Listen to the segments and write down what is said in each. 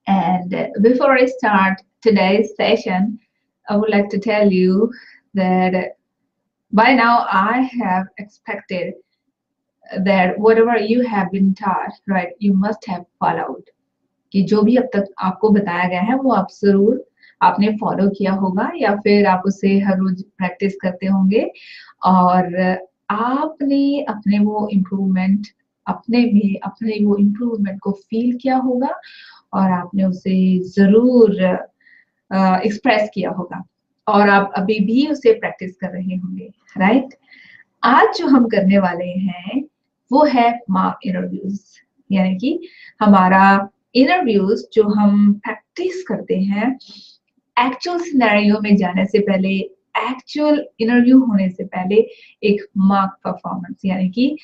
And before I start today's session, I would like to tell you that by now I have expected that whatever you have been taught, right, you must have followed. कि जो भी अब तक आपको बताया गया है वो आप जरूर आपने फॉलो किया होगा या फिर आप उसे हर रोज प्रैक्टिस करते होंगे और आपने अपने वो इम्प्रूवमेंट अपने वो इम्प्रूवमेंट को फील किया होगा और आपने उसे जरूर एक्सप्रेस किया होगा और आप अभी भी उसे प्रैक्टिस कर रहे होंगे, राइट? आज जो हम करने वाले हैं वो है मॉक इंटरव्यूज, यानी कि हमारा इंटरव्यूज जो हम प्रैक्टिस करते हैं एक्चुअल सिनेरियो में जाने से पहले, एक्चुअल इंटरव्यू होने से पहले एक मॉक परफॉर्मेंस, यानी कि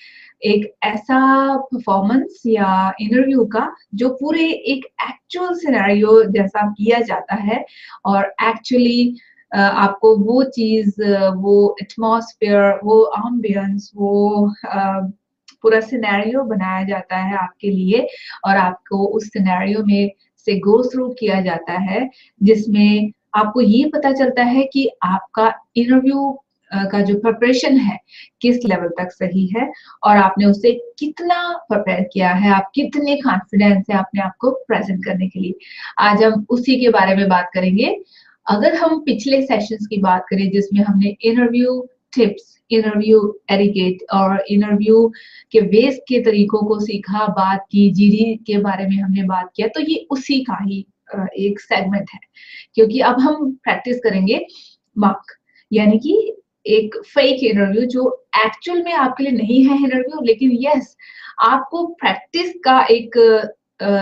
एक ऐसा परफॉर्मेंस या इंटरव्यू का जो पूरे एक एक्चुअल सिनेरियो जैसा किया जाता है और एक्चुअली आपको वो चीज, वो एटमॉस्फेयर, वो एम्बियंस, वो पूरा सिनेरियो बनाया जाता है आपके लिए और आपको उस सिनेरियो में से गो थ्रू किया जाता है जिसमें आपको ये पता चलता है कि आपका इंटरव्यू का जो प्रिपरेशन है किस लेवल तक सही है और आपने उसे कितना प्रिपेयर किया है, आप कितने कॉन्फिडेंस है अपने आप को प्रेजेंट करने के लिए। आज हम उसी के बारे में बात करेंगे। अगर हम पिछले सेशंस की बात करें जिसमें हमने इंटरव्यू टिप्स, इंटरव्यू एटिकेट और इंटरव्यू के बेस के तरीकों को सीखा, बात की, जीडी के बारे में हमने बात किया, तो ये उसी का ही एक सेगमेंट है क्योंकि अब हम प्रैक्टिस करेंगे मॉक, यानी कि एक फेक इंटरव्यू जो एक्चुअल में आपके लिए नहीं है इंटरव्यू, लेकिन यस आपको प्रैक्टिस का एक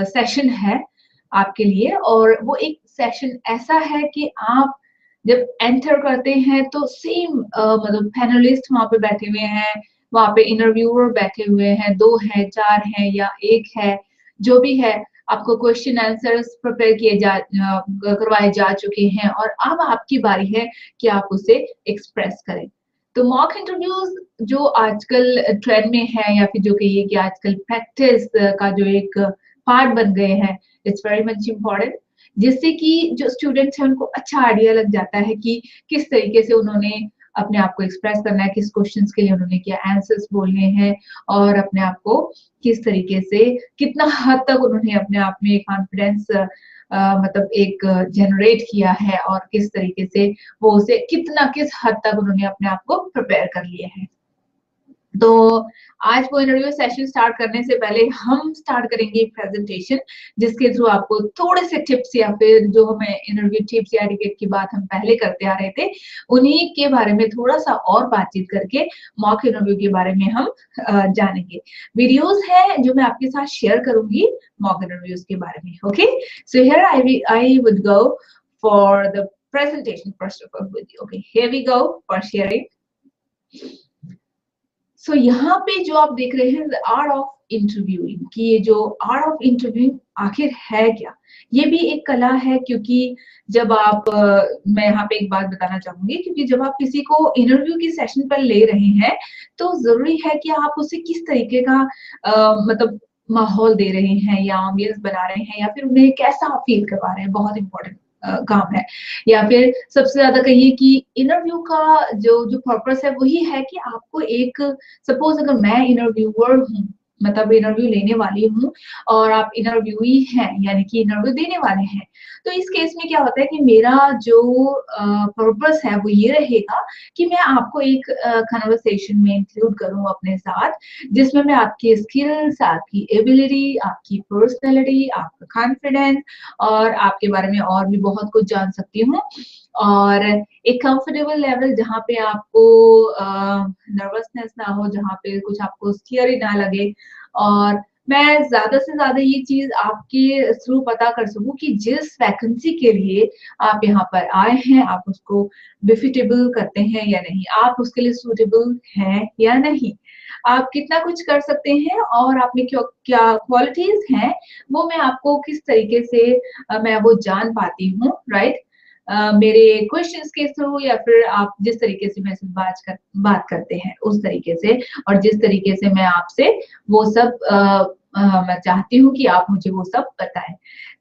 सेशन है आपके लिए और वो एक सेशन ऐसा है कि आप जब एंटर करते हैं तो सेम मतलब पैनलिस्ट वहां पे बैठे हुए हैं, वहां पे इंटरव्यूअर बैठे हुए हैं, 2 हैं, 4 हैं या 1 है, जो भी है, आपको क्वेश्चन आंसर्स प्रिपेयर करवाए जा चुके हैं और अब आपकी बारी है कि आप उसे एक्सप्रेस करें। तो मॉक इंटरव्यूज जो आजकल ट्रेंड में है या फिर जो कहिए कि आजकल प्रैक्टिस का जो एक पार्ट बन गए हैं, इट्स वेरी मच इम्पोर्टेंट, जिससे कि जो स्टूडेंट्स हैं उनको अच्छा आइडिया लग जाता है कि किस तरीके से उन्होंने अपने आप को एक्सप्रेस करना है, किस क्वेश्चंस के लिए उन्होंने क्या आंसर्स बोलने हैं और अपने आप को किस तरीके से, कितना हद तक उन्होंने अपने आप में कॉन्फिडेंस मतलब एक जनरेट किया है और किस तरीके से वो उसे किस हद तक उन्होंने अपने आप को प्रिपेयर कर लिया है। तो आज वो इंटरव्यू सेशन स्टार्ट करने से पहले हम स्टार्ट करेंगे प्रेजेंटेशन जिसके थ्रू आपको थोड़े से टिप्स या फिर जो हमें इंटरव्यू टिप्स या एटिकेट की बात हम पहले करते आ रहे थे उन्हीं के बारे में थोड़ा सा और बातचीत करके मॉक इंटरव्यू के बारे में हम जानेंगे। वीडियोस है जो मैं आपके साथ शेयर करूंगी मॉक इंटरव्यूज के बारे में। Okay, so here I would go for the presentation first of all with you. Okay, here we go for sharing. So यहाँ पे जो आप देख रहे हैं आर्ट ऑफ इंटरव्यूइंग, कि ये जो आर्ट ऑफ इंटरव्यूइंग आखिर है क्या, ये भी एक कला है क्योंकि जब आप मैं यहाँ पे एक बात बताना चाहूंगी, क्योंकि जब आप किसी को इंटरव्यू की सेशन पर ले रहे हैं तो जरूरी है कि आप उसे किस तरीके का मतलब माहौल दे रहे हैं या एम्बियंस बना रहे हैं या फिर उन्हें कैसा फील करवा रहे हैं, बहुत इंपॉर्टेंट काम है। या फिर सबसे ज्यादा कहिए कि इंटरव्यू का जो पर्पस है वही है कि आपको एक, सपोज अगर मैं इंटरव्यूअर हूँ, मतलब इंटरव्यू लेने वाली हूँ और आप इंटरव्यूई हैं यानी कि इंटरव्यू देने वाले हैं, तो इस केस में क्या होता है कि मेरा जो पर्पस है वो ये रहेगा कि मैं आपको एक कन्वर्सेशन में इंक्लूड करूँ अपने साथ, जिसमें मैं आपकी स्किल्स, आपकी एबिलिटी, आपकी पर्सनैलिटी, आपका कॉन्फिडेंस और आपके बारे में और भी बहुत कुछ जान सकती हूँ और एक कंफर्टेबल लेवल जहाँ पे आपको नर्वसनेस ना हो, जहाँ पे कुछ आपको स्कियरी ना लगे और मैं ज्यादा से ज्यादा ये चीज आपके थ्रू पता कर सकूं कि जिस वैकेंसी के लिए आप यहाँ पर आए हैं आप उसको बिफिटेबल करते हैं या नहीं, आप उसके लिए सूटेबल हैं या नहीं, आप कितना कुछ कर सकते हैं और आप में क्या क्वालिटीज हैं वो मैं आपको किस तरीके से मैं वो जान पाती हूँ, राइट? मेरे क्वेश्चंस के थ्रू या फिर आप जिस तरीके से मेरे से बात करते हैं उस तरीके से, और जिस तरीके से मैं आपसे वो सब मैं चाहती हूँ कि आप मुझे वो सब बताएं।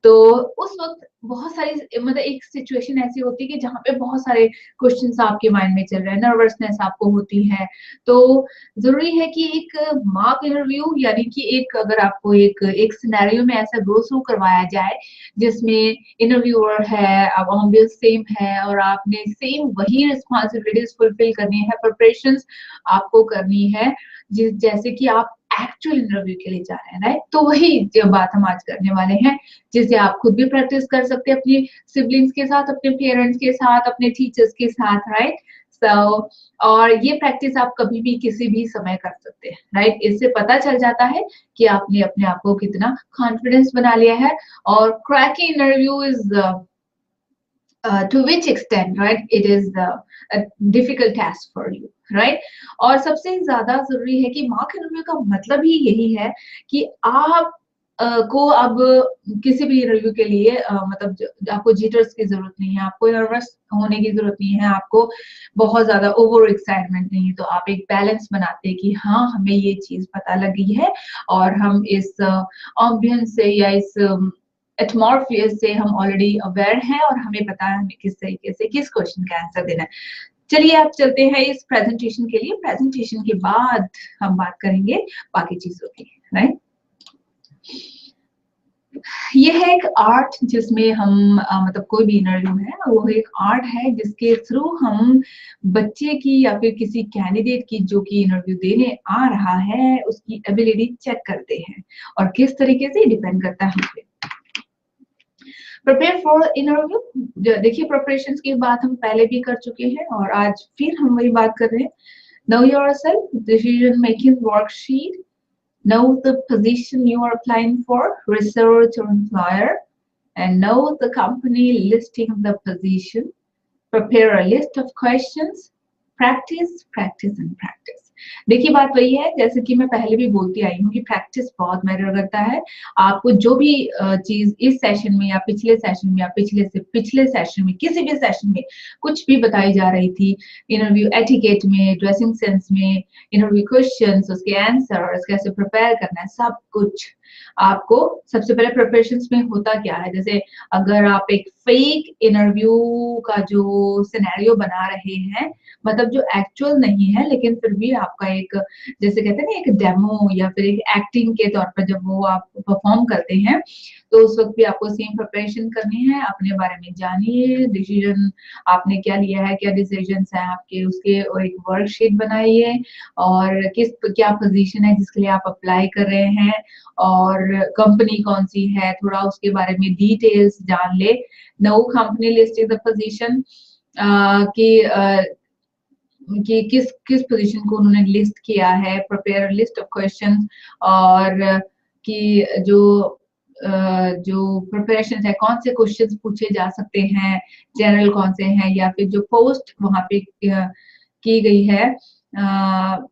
तो उस वक्त बहुत सारी मतलब एक सिचुएशन ऐसी होती है कि जहाँ पे बहुत सारे क्वेश्चंस आपके माइंड में चल रहे हैं, नर्वसनेस आपको होती है। तो जरूरी है कि एक मॉक इंटरव्यू यानी कि एक अगर आपको एक सिनेरियो में ऐसा गो थ्रू करवाया जाए जिसमें इंटरव्यूअर है, अब ऑम्बियंस सेम है और आपने सेम वही रिस्पॉन्सिबिलिटीज फुलफिल करनी है, प्रिपरेशंस आपको करनी है जैसे कि आप एक्चुअल इंटरव्यू के लिए जा रहे हैं, राइट। तो वही जो बात हम आज करने वाले हैं, जिसे आप खुद भी प्रैक्टिस कर सकते हैं अपनी सिबलिंग्स के साथ, अपने पेरेंट्स के साथ, अपने टीचर्स के साथ, राइट। सो और ये प्रैक्टिस आप कभी भी किसी भी समय कर सकते हैं, राइट। इससे पता चल जाता है कि आपने अपने आप को कितना कॉन्फिडेंस बना लिया है। और cracking interview is to which extent, right, it is a difficult task for you, right। और सबसे ज्यादा जरूरी है कि मॉक इंटरव्यू का मतलब ही यही है कि आप को अब किसी भी इंटरव्यू के लिए मतलब आपको जीटर्स की जरूरत नहीं है, आपको नर्वस होने की जरूरत नहीं है, आपको बहुत ज्यादा ओवर एक्साइटमेंट नहीं है। तो आप एक बैलेंस बनाते हैं कि हाँ हमें ये चीज पता लगी है और हम इस ऑम्बियंस से या इस एटमॉर्फियस से हम ऑलरेडी अवेयर हैं और हमें पता है हमें किस तरीके से किस क्वेश्चन का आंसर देना है। चलिए आप चलते हैं इस प्रेजेंटेशन के लिए। प्रेजेंटेशन के बाद हम बात करेंगे बाकी चीजों की, राइट। ये है एक आर्ट जिसमें हम मतलब कोई भी इंटरव्यू है वो एक आर्ट है जिसके थ्रू हम बच्चे की या फिर किसी कैंडिडेट की जो कि इंटरव्यू देने आ रहा है उसकी एबिलिटी चेक करते हैं और किस तरीके से डिपेंड करता है हम पे। प्रिपेयर फॉर इंटरव्यू, देखिए प्रिपरेशन की बात हम पहले भी कर चुके हैं और आज फिर हम वही बात कर रहे हैं। Know yourself, decision making worksheet, know the position you are applying for, research your employer, and know the company listing the position. Prepare a list of questions, practice, practice and practice। देखिए बात वही है जैसे कि मैं पहले भी बोलती आई हूँ कि प्रैक्टिस बहुत मैटर करता है। आपको जो भी चीज इस सेशन में या पिछले सेशन में या पिछले से पिछले सेशन में किसी भी सेशन में कुछ भी बताई जा रही थी, इंटरव्यू एटिकेट में, ड्रेसिंग सेंस में, इंटरव्यू क्वेश्चंस, उसके आंसर्स, कैसे प्रिपेयर करना है, सब कुछ आपको सबसे पहले प्रिपरेशंस में होता क्या है। जैसे अगर आप एक फेक इंटरव्यू का जो सिनेरियो बना रहे हैं, मतलब जो एक्चुअल नहीं है लेकिन फिर भी आपका एक जैसे कहते हैं ना एक डेमो या फिर एक एक्टिंग के तौर पर जब वो आप परफॉर्म करते हैं तो उस वक्त भी आपको सेम प्रिपरेशन करनी है। अपने बारे में जानिए, डिसीजन आपने क्या लिया है, क्या डिसीजंस हैं आपके, उसके एक वर्कशीट बनाइए और क्या पोजीशन है जिसके लिए आप अप्लाई कर रहे हैं और कंपनी कौन सी है थोड़ा उसके बारे में डिटेल्स जान ले। No company listing the position कि किस किस पोजीशन को उन्होंने लिस्ट किया है। प्रिपेयर लिस्ट ऑफ क्वेश्चंस और कि जो प्रिपरेशन है कौन से क्वेश्चंस पूछे जा सकते हैं, जनरल कौन से हैं या फिर जो पोस्ट वहां पे की गई है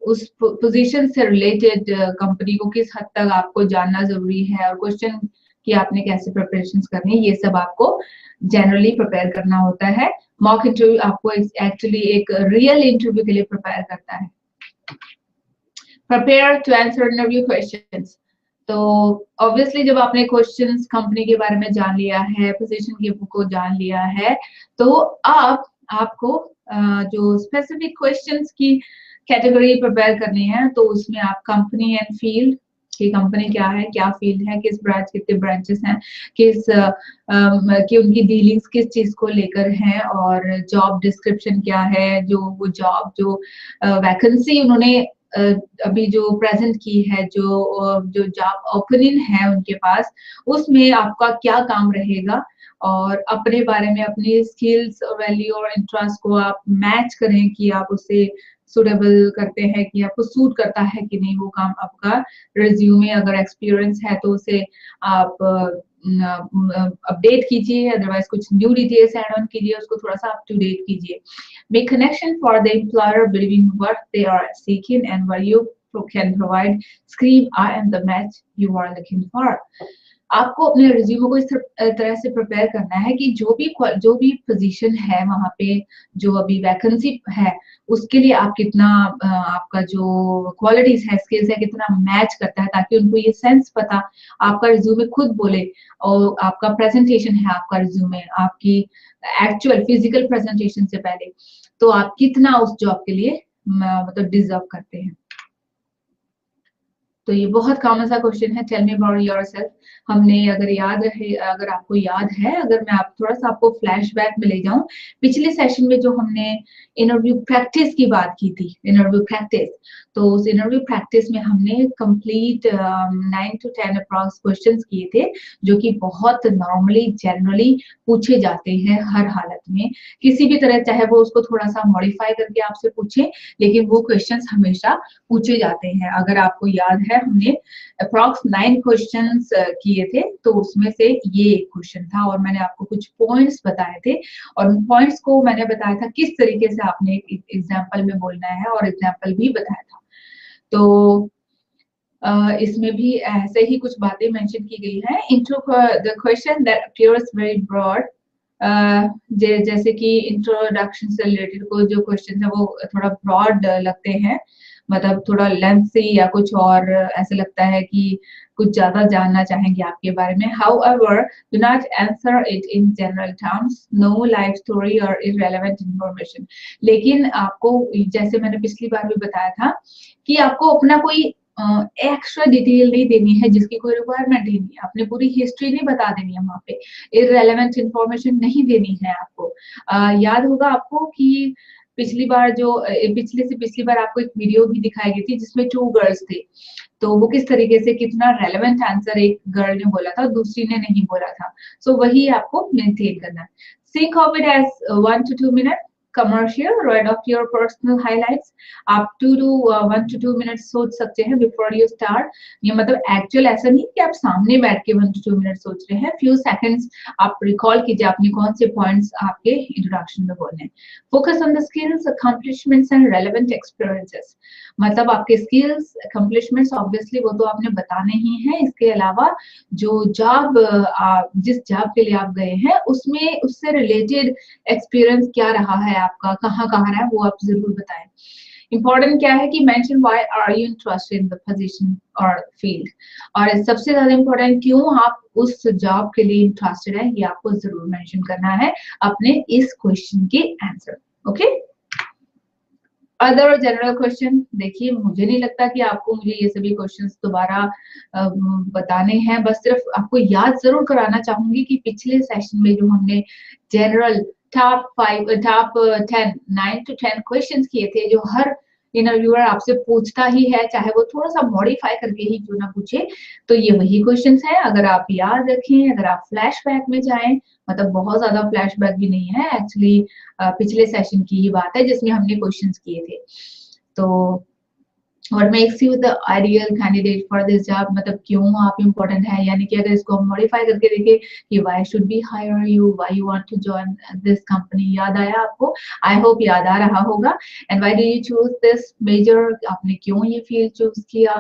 उस पोजीशन से रिलेटेड कंपनी को किस हद तक आपको जानना जरूरी है और क्वेश्चन कि आपने कैसे प्रिपरेशन करनी है, ये सब आपको जनरली प्रिपेयर करना होता है। मॉक इंटरव्यू आपको एक्चुअली एक रियल इंटरव्यू के लिए प्रिपेयर करता है। Prepare to answer interview questions. तो ऑब्वियसली जब आपने क्वेश्चंस कंपनी के बारे में जान लिया है, पोजीशन के को जान लिया है, तो आपको जो स्पेसिफिक क्वेश्चंस की कैटेगरी प्रिपेयर करनी है तो उसमें आप कंपनी एंड फील्ड कि कंपनी क्या है, क्या फील्ड है, किस ब्रांच, कितने ब्रांचेस हैं, कि उनकी डीलिंग्स किस चीज को लेकर हैं और जॉब डिस्क्रिप्शन क्या है, जो वो जॉब जो वैकेंसी उन्होंने अभी जो प्रेजेंट की है, जो जॉब ओपनिंग है उनके पास, उसमें आपका क्या काम रहेगा और अपने बारे में अपनी स्किल्स, वैल्यू और इंटरेस्ट को आप मैच करें कि आप उससे सुटेबल करते हैं कि आपको सूट करता है कि नहीं वो काम। आपका रिज्यूमे अगर एक्सपीरियंस है तो उसे आप अपडेट कीजिए, अदरवाइज कुछ न्यू डिटेल्स ऐड ऑन कीजिए, उसको थोड़ा सा अप टू डेट कीजिए। Make connection for the employer between what they are seeking and what you can provide. Scream, I am the match you are looking for. आपको अपने resume को इस तरह से प्रिपेयर करना है कि जो भी पोजीशन है वहां पे, जो अभी वैकेंसी है, उसके लिए आप कितना आपका जो क्वालिटीज है, स्किल्स है, कितना मैच करता है, ताकि उनको ये सेंस पता, आपका रिज्यूमे खुद बोले, और आपका प्रेजेंटेशन है, आपका रिज्यूमे आपकी एक्चुअल फिजिकल प्रेजेंटेशन से पहले, तो आप कितना उस जॉब के लिए मतलब डिजर्व करते हैं। तो ये बहुत कॉमन सा क्वेश्चन है, टेल मी अबाउट योरसेल्फ। हमने अगर याद रहे, अगर आपको याद है, अगर मैं आप थोड़ा सा आपको फ्लैशबैक में ले जाऊं, पिछले सेशन में जो हमने इंटरव्यू प्रैक्टिस की बात की थी, इंटरव्यू प्रैक्टिस, तो उस इंटरव्यू प्रैक्टिस में हमने कंप्लीट 9 to 10 अप्रॉक्स क्वेश्चंस किए थे, जो कि बहुत नॉर्मली जनरली पूछे जाते हैं हर हालत में, किसी भी तरह, चाहे वो उसको थोड़ा सा मॉडिफाई करके आपसे पूछे, लेकिन वो क्वेश्चंस हमेशा पूछे जाते हैं। अगर आपको याद है, हमने अप्रॉक्स 9 क्वेश्चंस किए थे, तो उसमें से ये एक क्वेश्चन था, और मैंने आपको कुछ पॉइंट्स बताए थे, और उन पॉइंट्स को मैंने बताया था किस तरीके से आपने एग्जाम्पल में बोलना है, और एग्जाम्पल भी बताया था। तो इसमें भी ऐसे ही कुछ बातें मेंशन की गई हैं। Intro the question that appears very broad, जैसे कि इंट्रोडक्शन से रिलेटेड को जो क्वेश्चन है वो थोड़ा ब्रॉड लगते हैं, मतलब थोड़ा लेंथ से या कुछ और ऐसे लगता है कि कुछ ज्यादा जानना चाहेंगे आपके बारे में। However, do not answer it in general terms, no life story or irrelevant information। लेकिन आपको, जैसे मैंने पिछली बार भी बताया था, कि आपको अपना कोई एक्स्ट्रा डिटेल नहीं देनी है जिसकी कोई रिक्वायरमेंट ही नहीं है, अपनी पूरी हिस्ट्री नहीं बता देनी है वहां पे, इररेलेवेंट इंफॉर्मेशन नहीं देनी है आपको। याद होगा आपको कि पिछली बार आपको एक वीडियो भी दिखाई गई थी जिसमें 2 गर्ल्स थे, तो वो किस तरीके से कितना रेलेवेंट आंसर एक गर्ल ने बोला था, दूसरी ने नहीं बोला था। सो वही आपको मेंटेन करना है। Think of it as 1 to 2 minute commercial, right off your personal highlights। आप 1 to 2 मिनट सोच सकते हैं बिफोर यू स्टार्ट। ये मतलब एक्चुअल ऐसा नहीं कि आप सामने बैठ के 1 to 2 मिनट सोच रहे हैं, फ्यू सेकंड्स आप रिकॉल कीजिए आपने कौन से पॉइंट्स आपके इंट्रोडक्शन में बोलने हैं। Focus on the skills, accomplishments and relevant experiences. मतलब आपके स्किल्स, अकम्प्लिशमेंट्स ऑब्वियसली वो तो आपने बताने ही है, इसके अलावा जो जॉब, जिस जॉब के लिए आप गए हैं उसमें उससे रिलेटेड एक्सपीरियंस क्या रहा है आपका, कहाँ कहाँ रहा है, वो आप जरूर बताएं। इंपॉर्टेंट क्या है कि mention why are you interested in the position और फील्ड, और सबसे ज्यादा इंपॉर्टेंट क्यों आप उस जॉब के लिए इंटरेस्टेड है, ये आपको जरूर मेंशन करना है अपने इस क्वेश्चन के answer. Okay, other general question, देखिए मुझे नहीं लगता कि आपको मुझे ये सभी क्वेश्चंस दोबारा बताने हैं, बस सिर्फ आपको याद जरूर कराना चाहूंगी कि पिछले सेशन में जो हमने जनरल टॉप 10 9 to 10 क्वेश्चंस किए थे, जो हर इंटरव्यूअर आपसे पूछता ही है, चाहे वो थोड़ा सा मॉडिफाई करके ही क्यों ना पूछे, तो ये वही क्वेश्चंस हैं। अगर आप याद रखें, अगर आप फ्लैशबैक में जाएं, मतलब बहुत ज्यादा फ्लैशबैक भी नहीं है एक्चुअली, पिछले सेशन की ही बात है जिसमें हमने क्वेश्चंस किए थे। तो what makes you the ideal candidate for this job, मतलब क्यों आप important है, यानी कि अगर इसको हम modify करके देखें कि why should we hire you, why you want to join this company, याद आया आपको? I hope याद आ रहा होगा। And why do you choose this major, आपने क्यों ये field choose किया,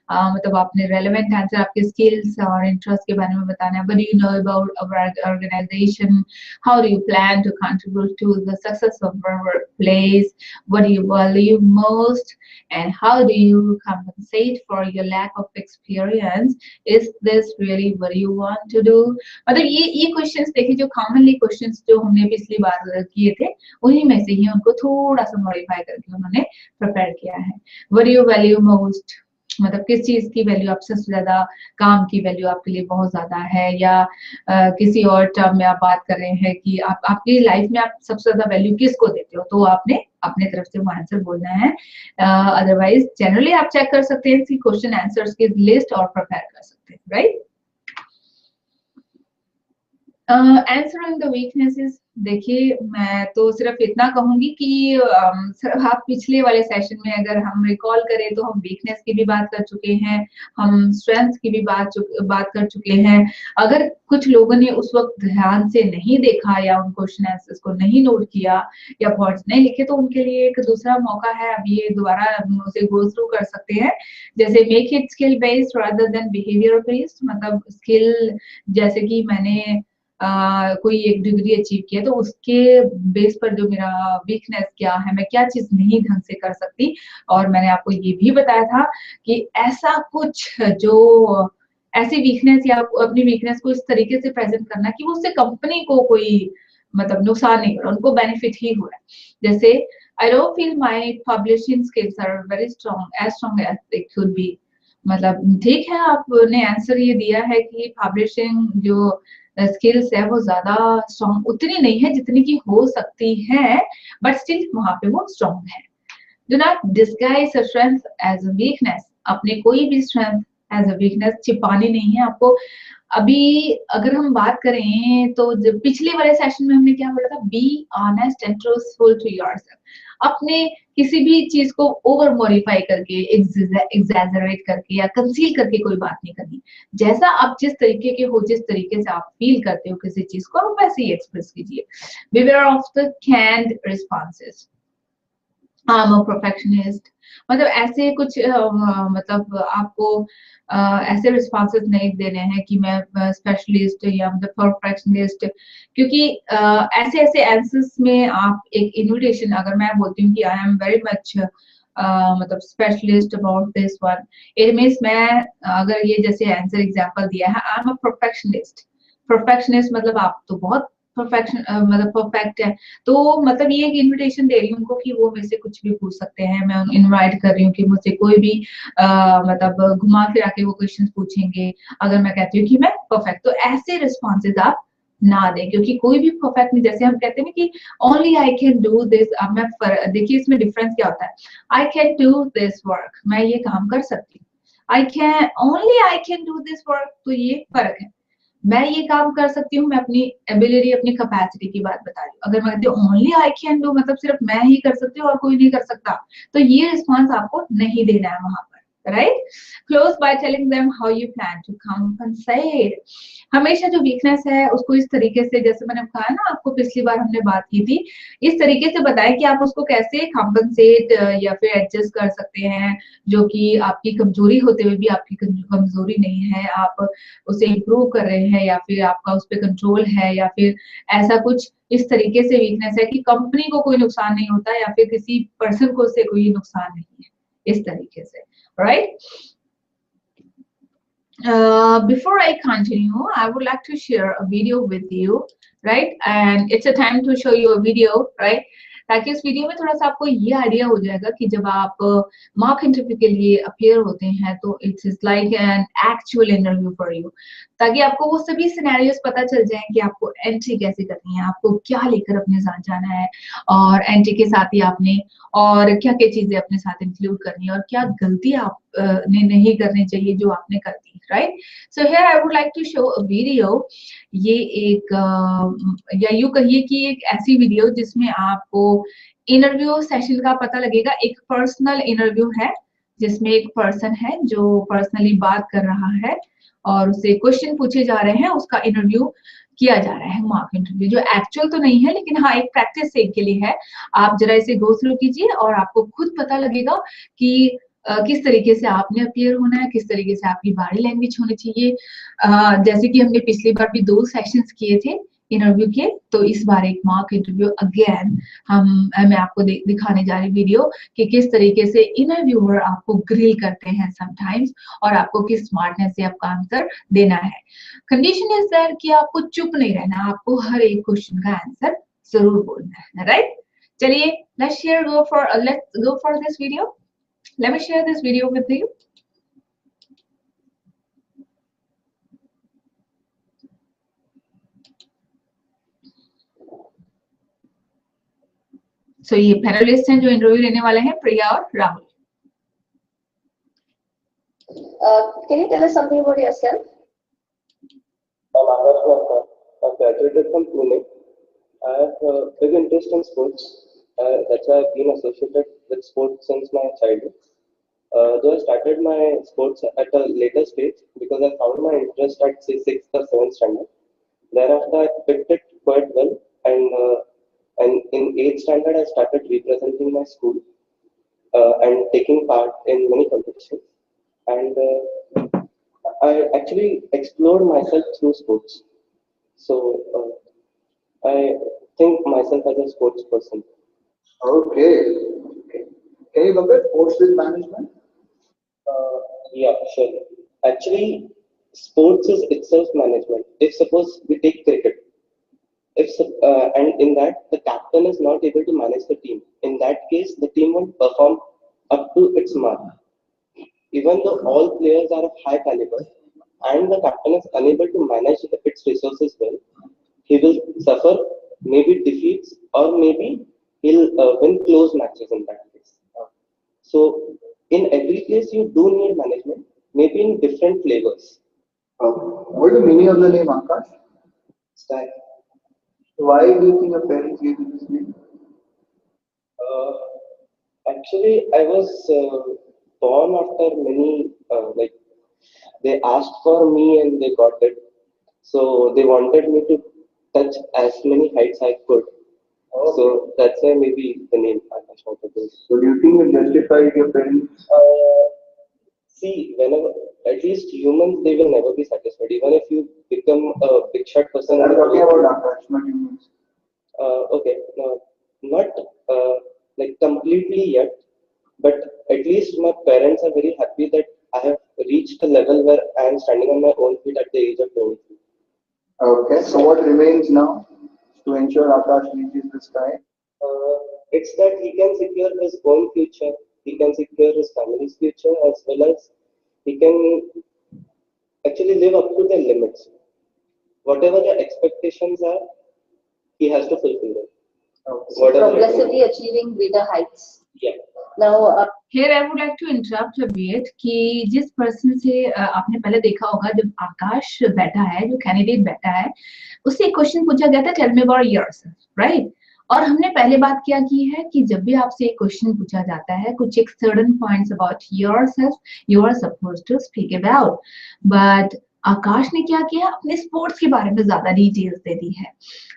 मतलब आपने relevant answer, आपके skills और interest के बारे में बताना है। What do you know about our organization, how do you plan to contribute to the success of our workplace, what do you value most, and how do you compensate for your lack of experience, is this really what you want to do। मतलब ये questions देखिए, जो commonly questions जो हमने पिछली बार किए थे, उन्हीं में से ही उनको थोड़ा सा मॉडिफाई करके उन्होंने प्रिपेयर किया है। what do you value most, मतलब किस चीज की वैल्यू, आपसे ज्यादा काम की वैल्यू आपके लिए बहुत ज्यादा है, या किसी और टर्म में आप बात कर रहे हैं कि आप आपकी लाइफ में आप सबसे ज्यादा वैल्यू किसको देते हो, तो आपने अपने तरफ से वो आंसर बोलना है। अदरवाइज जनरली आप चेक कर सकते हैं क्वेश्चन आंसर्स की लिस्ट और प्रिपेयर कर सकते हैं, राइट। Answering the weaknesses, देखिए मैं तो सिर्फ इतना कहूंगी कि सिर्फ आप पिछले वाले सेशन में अगर हम रिकॉल करें तो हम वीकनेस की भी बात कर चुके हैं, हम स्ट्रेंथ की भी बात कर चुके हैं। अगर कुछ लोगों ने उस वक्त ध्यान से नहीं देखा या उन क्वेश्चन आंसर्स को नहीं नोट किया या पॉइंट्स नहीं लिखे तो उनके लिए एक दूसरा मौका है, अब ये दोबारा उसे गो थ्रू कर सकते हैं। जैसे make it skill based rather than behaviour based, मतलब स्किल जैसे कि मैंने कोई एक डिग्री अचीव किया तो उसके बेस पर जो मेरा वीकनेस क्या है, मैं क्या चीज नहीं ढंग से कर सकती। और मैंने आपको ये भी बताया था कि ऐसा कुछ जो ऐसी वीकनेस या अपनी वीकनेस को इस तरीके से प्रेजेंट करना कि वो उससे कंपनी को कोई मतलब नुकसान नहीं हो रहा, उनको बेनिफिट ही हो रहा है। जैसे I don't feel my publishing skills are very strong as they could be. मतलब ठीक है, आपने आंसर ये दिया है कि पब्लिशिंग जो स्किल्स है वो ज्यादा स्ट्रॉन्ग उतनी नहीं है जितनी की हो सकती है, बट स्टिल वहां पे वो स्ट्रॉन्ग है। Do not disguise a strength as a weakness, अपने कोई भी स्ट्रेंथ एज अ वीकनेस छिपानी नहीं है आपको। अभी अगर हम बात करें तो जब पिछले वाले सेशन में हमने क्या बोला था, be honest and truthful to yourself. अपने किसी भी चीज को ओवर मॉडिफाई करके, एग्जैजरेट करके या कंसील करके कोई बात नहीं करनी। जैसा आप जिस तरीके के हो, जिस तरीके से आप फील करते हो किसी चीज को, आप वैसे ही एक्सप्रेस कीजिए। Beware of the canned responses, I am a perfectionist, मतलब ऐसे कुछ मतलब आपको ऐसे रिस्पॉन्सेस नहीं देने हैं कि मैं स्पेशलिस्ट या मतलब परफेक्शनिस्ट, क्योंकि ऐसे ऐसे आंसर्स में आप एक इन्विटेशन, अगर मैं बोलती हूँ कि आई एम वेरी मच मतलब specialist about this one, it means मैं अगर ये जैसे आंसर एग्जांपल दिया है आई एम अ परफेक्शनिस्ट, परफेक्शनिस्ट मतलब आप तो बहुत परफेक्शन मतलब परफेक्ट है, तो मतलब ये एक इनविटेशन दे रही हूँ उनको कि वो मेरे से कुछ भी पूछ सकते हैं। मैं इनवाइट कर रही हूँ कि मुझसे कोई भी मतलब घुमा फिरा के वो क्वेश्चन पूछेंगे अगर मैं कहती हूँ कि मैं परफेक्ट। तो ऐसे रिस्पॉन्सेज आप ना दें, क्योंकि कोई भी परफेक्ट नहीं। जैसे हम कहते हैं कि only I can do this, अब मैं देखिए इसमें डिफरेंस क्या होता है। I can do this work, मैं ये काम कर सकती हूँ। I can only I can do this work, तो ये फर्क है। मैं ये काम कर सकती हूँ, मैं अपनी एबिलिटी अपनी कैपेसिटी की बात बता रही हूँ। अगर मैं कहती हूँ ओनली आई कैन डू, मतलब सिर्फ मैं ही कर सकती हूँ और कोई नहीं कर सकता, तो ये रिस्पॉन्स आपको नहीं देना है वहां पर, right. Close by telling them how you plan to compensate. हमेशा जो वीकनेस है उसको इस तरीके से, जैसे मैंने कहा ना आपको पिछली बार हमने बात की थी, इस तरीके से बताएं कि आप उसको कैसे कंपनसेट या फिर एडजस्ट कर सकते हैं, जो कि आपकी कमजोरी होते हुए भी आपकी कमजोरी नहीं है, आप उसे इम्प्रूव कर रहे हैं या फिर आपका उस पर कंट्रोल है, या फिर ऐसा कुछ इस तरीके से वीकनेस है कि कंपनी को कोई नुकसान नहीं होता या फिर किसी पर्सन को से कोई नुकसान नहीं है, इस तरीके से, right. Before I continue, I would like to share a video with you, right? And it's a time to show you a video, right? ताकि इस वीडियो में थोड़ा सा आपको ये आइडिया हो जाएगा कि जब आप मॉक इंटरव्यू के लिए अपियर होते हैं तो it's is like an actual interview for you, ताकि आपको वो सभी सिनेरियोस पता चल जाए कि आपको एंट्री कैसे करनी है, आपको क्या लेकर अपने साथ जाना है, और एंट्री के साथ ही आपने और क्या क्या चीजें अपने साथ इंक्लूड करनी है और क्या गलती आप ने नहीं करनी चाहिए जो आपने कर दी, right. So here I would like to show a video. ये एक या यूं कहिए कि एक ऐसी वीडियो जिसमें आपको इंटरव्यू सेशन का पता लगेगा। एक पर्सनल इंटरव्यू है जिसमें एक पर्सन है जो पर्सनली बात कर रहा है और उसे क्वेश्चन पूछे जा रहे हैं, उसका इंटरव्यू किया जा रहा है, मॉक इंटरव्यू, जो एक्चुअल तो नहीं है लेकिन हाँ एक प्रैक्टिस सेक के लिए है। आप जरा इसे गो थ्रू कीजिए और आपको खुद पता लगेगा कि किस तरीके से आपने अपीयर होना है, किस तरीके से आपकी बॉडी लैंग्वेज होनी चाहिए। जैसे कि हमने पिछली बार भी 2 सेशंस किए थे इंटरव्यू के, तो इस बार एक मॉक इंटरव्यू अगेन मैं आपको दिखाने जा रही वीडियो कि किस तरीके से इंटरव्यूअर आपको ग्रिल करते हैं समटाइम्स और आपको किस स्मार्टनेस से आपका आंसर देना है। कंडीशन इज दैट कि आपको चुप नहीं रहना, आपको हर एक क्वेश्चन का आंसर जरूर बोलना है, राइट। चलिए let's go for this video. Let me share this video with you. So ये पैनलिस्ट हैं जो इंटरव्यू लेने वाले हैं, प्रिया और Rahul. Can you tell us something about yourself? I'm Adarsh. Okay, graduated from Pune. I have a big interest in sports. That's why I've been associated with sports since my childhood. Though I started my sports at a later stage because I found my interest at say sixth or seventh standard. Thereafter, I picked it quite well, and in eighth standard, I started representing my school and taking part in many competitions. And I actually explored myself through sports. So I think myself as a sports person. Okay. Okay. Can you compare sports with management? Uh, yeah, sure. Actually, sports is itself management. If suppose we take cricket, and in that the captain is not able to manage the team, in that case the team won't perform up to its mark. Even though all players are of high caliber, and the captain is unable to manage its resources well, he will suffer maybe defeats or maybe he'll win close matches in that case. So in every case you do need management, maybe in different flavors. What is the meaning of the name Akash? Style. Why do you think your parents gave you this name? Uh, Actually, I was born after many they asked for me and they got it. So they wanted me to touch as many heights I could. So that's why maybe the name Akash Vaibhav. So do you think you justified your parents? See, whenever at least humans they will never be satisfied. Even if you become a big shot person in I'm the talking world, about Akash, not humans. okay, not uh, like completely yet, but at least my parents are very happy that I have reached a level where I am standing on my own feet at the age of 23. Okay, so what remains now to ensure Akash reaches the sky? It's that he can secure his own future, he can secure his family's future, as well as he can actually live up to their limits. Whatever the expectations are, he has to fulfill them. Okay. So Whatever it is. progressively achieving greater heights. Yeah. Now, Here I would like to interrupt a bit कि जिस person से आपने पहले देखा होगा जब आकाश बैठा है जो कैंडिडेट बैठा है उससे एक क्वेश्चन पूछा गया था tell me about yourself right और हमने पहले बात क्या की है कि जब भी आपसे एक क्वेश्चन पूछा जाता है कुछ एक certain points about yourself you are supposed to speak about but Akash ने क्या किया अपने स्पोर्ट्स के बारे में ज्यादा डिटेल्स दे दी है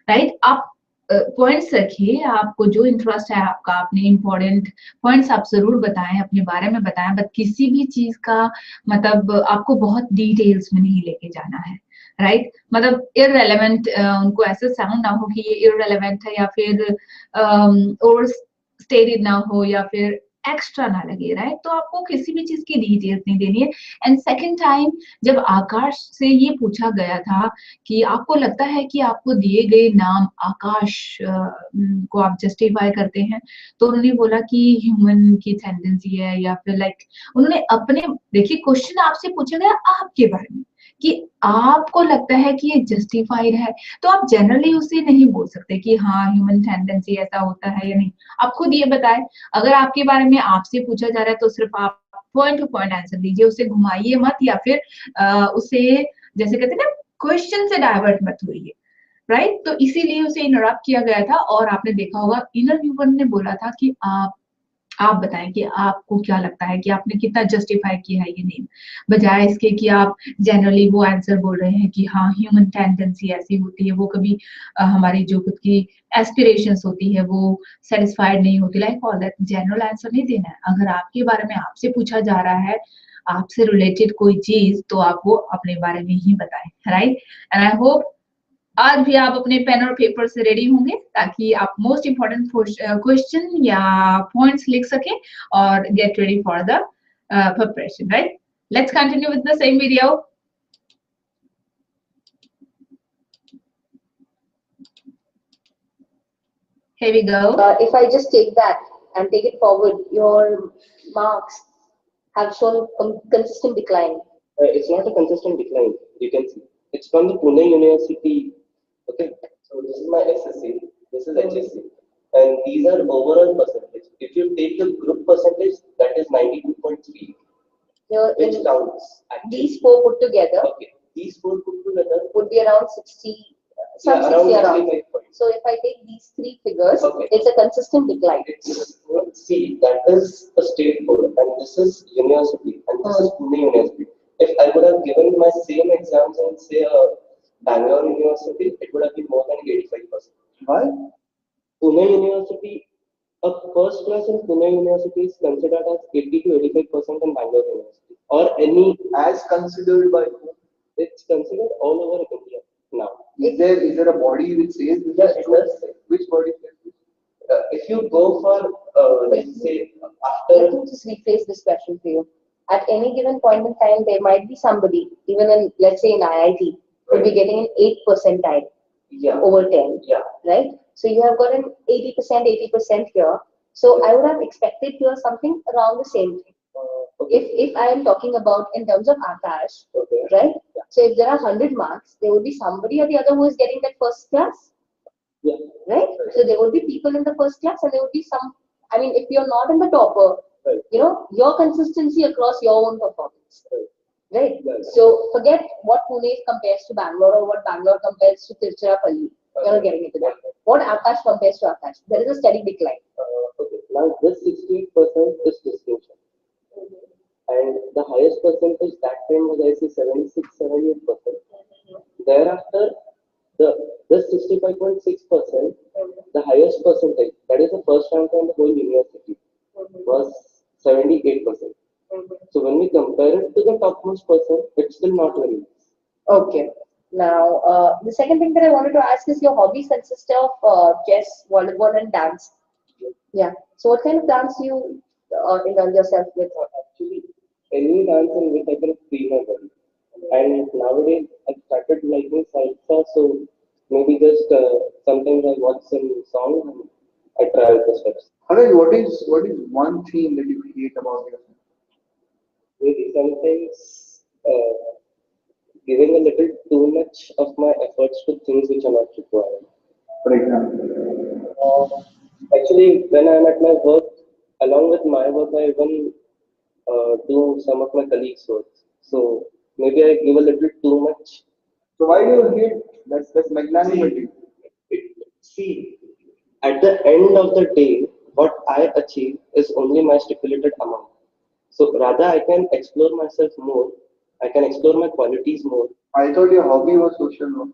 राइट आप पॉइंट्स रखिए आपको जो इंटरेस्ट है आपका अपने इम्पोर्टेंट पॉइंट्स आप जरूर बताएं अपने बारे में बताएं बट किसी भी चीज का मतलब आपको बहुत डिटेल्स में नहीं लेके जाना है राइट मतलब इररेलेवेंट उनको ऐसे साउंड ना हो कि ये इररेलेवेंट है या फिर ओवर स्टेटेड ना हो या फिर एक्स्ट्रा ना लगे राइट तो आपको किसी भी चीज की डिटेल्स नहीं देनी है एंड सेकंड टाइम जब आकाश से ये पूछा गया था कि आपको लगता है कि आपको दिए गए नाम आकाश को आप जस्टिफाई करते हैं तो उन्होंने बोला कि ह्यूमन की टेंडेंसी है या फिर लाइक उन्होंने अपने देखिए क्वेश्चन आपसे पूछा गया आपके बारे में कि आपको लगता है कि ये जस्टिफाइड है तो आप जनरली उसे नहीं बोल सकते कि हाँ ह्यूमन टेंडेंसी ऐसा होता है या नहीं आप खुद ये बताएं अगर आपके बारे में आपसे पूछा जा रहा है तो सिर्फ आप पॉइंट टू पॉइंट आंसर दीजिए उसे घुमाइए मत या फिर उसे जैसे कहते हैं ना क्वेश्चन से डाइवर्ट मत होइए राइट तो इसीलिए उसे इंटरप्ट किया गया था और आपने देखा होगा इंटरव्यूअर ने बोला था कि आप बताएं कि आपको क्या लगता है कि आपने कितना जस्टिफाई किया है ये नेम बजाय इसके कि आप जनरली वो आंसर बोल रहे हैं कि हाँ ह्यूमन टेंडेंसी ऐसी होती है वो कभी हमारी जो खुद की एस्पिरेशंस होती है वो सेटिस्फाइड नहीं होती like all that general answer नहीं देना है अगर आपके बारे में आपसे पूछा जा रहा है आपसे रिलेटेड कोई चीज तो आप वो अपने बारे में ही बताएं राइट एंड आई होप आज भी आप अपने पेन और पेपर से रेडी होंगे ताकि आप मोस्ट इम्पोर्टेंट क्वेश्चन या पॉइंट्स लिख सकें और get ready for the preparation right let's continue with the same video here we go if I just take that and take it forward, your marks have shown consistent decline. It's not a consistent decline. You can see it's from the Pune University. Okay, so this is my SSC, this is HSC, and these are overall percentage. If you take the group percentage, that is 92.3, Your, which counts. these four put together Okay, these four put together would be around some Yeah, 6 around year on. 65 points. So if I take these 3 figures, Okay. it's a consistent decline. See, that is a state board, and this is university, and this is Pune University. If I would have given my same exams in, say, Bangalore University, it would have been more than 85%. Why? Pune University, a first class in Pune University is considered as 80 to 85% in Bangalore University, or any, As considered by whom? it's considered all over India now. Is there a body which says this? Yeah, is it true? does say. Which body says this? If you go for, let's say, Let after, me just rephrase this question for you. At any given point in time, there might be somebody, even in, let's say in IIT, who'll be Right. getting an 8 percentile yeah, over 10, yeah, right? So you have got an 80% here. So I would have expected here something around the same thing. okay, If I am talking about in terms of Akash, okay, right? Yeah. So if there are 100 marks, there would be somebody or the other who is getting that first class, yeah, right? So there would be people in the first class, and there would be some. I mean, if you're not in the topper, right, you know, your consistency across your own performance, right, right? Yeah. So forget what Pune compares to Bangalore or what Bangalore compares to Tiruchirappalli. You're not getting into that. What Akash compares to Akash, there is a steady decline. Okay. Now this 68% is distinction, and the highest percentage that time was, I say, 76, 78%. Thereafter, the this 65.6%, the highest percentage, that is the first rank in the whole university, was 78%. So when we compare it to the topmost person, it's still not very nice. Okay. Now, the second thing that I wanted to ask is your hobbies consist of chess, volleyball, and dance. Yeah. So, what kind of dance do you indulge yourself with? Actually, any dance in which I can free my body. And nowadays, I've started liking salsa, so maybe just sometimes I watch some songs and I try out the steps. Haraj, what is one thing that you hate about yourself? Maybe sometimes giving a little too much of my efforts to things which are not required. For example. Actually, when I'm at my work, along with my work, I even do some of my colleagues' work. So maybe I give a little too much. So why do you hate? That's magnanimity. See, at the end of the day, what I achieve is only my stipulated amount. So rather, I can explore myself more. I can explore my qualities more. I thought your hobby was social work.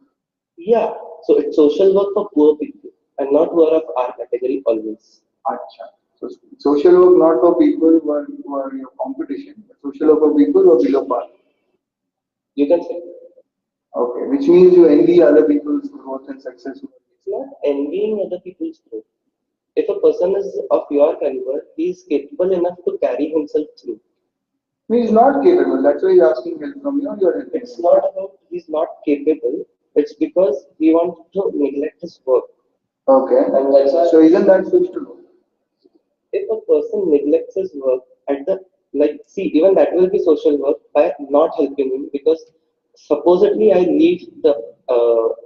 Yeah. So it's social work for poor people and not who are of our category always. Acha. So social work not for people who are your competition, but social work for people who are below par. You can say Okay, which means you envy other people's growth and success. it's not envying other people's growth. If a person is of your caliber, he is capable enough to carry himself through. He's not capable. That's why he's asking help from you. You're helping. It's not about he's not capable. It's because he wants to neglect his work. Okay. And that's why So isn't that social work? if a person neglects his work at the like see even that will be social work by not helping him because supposedly I leave the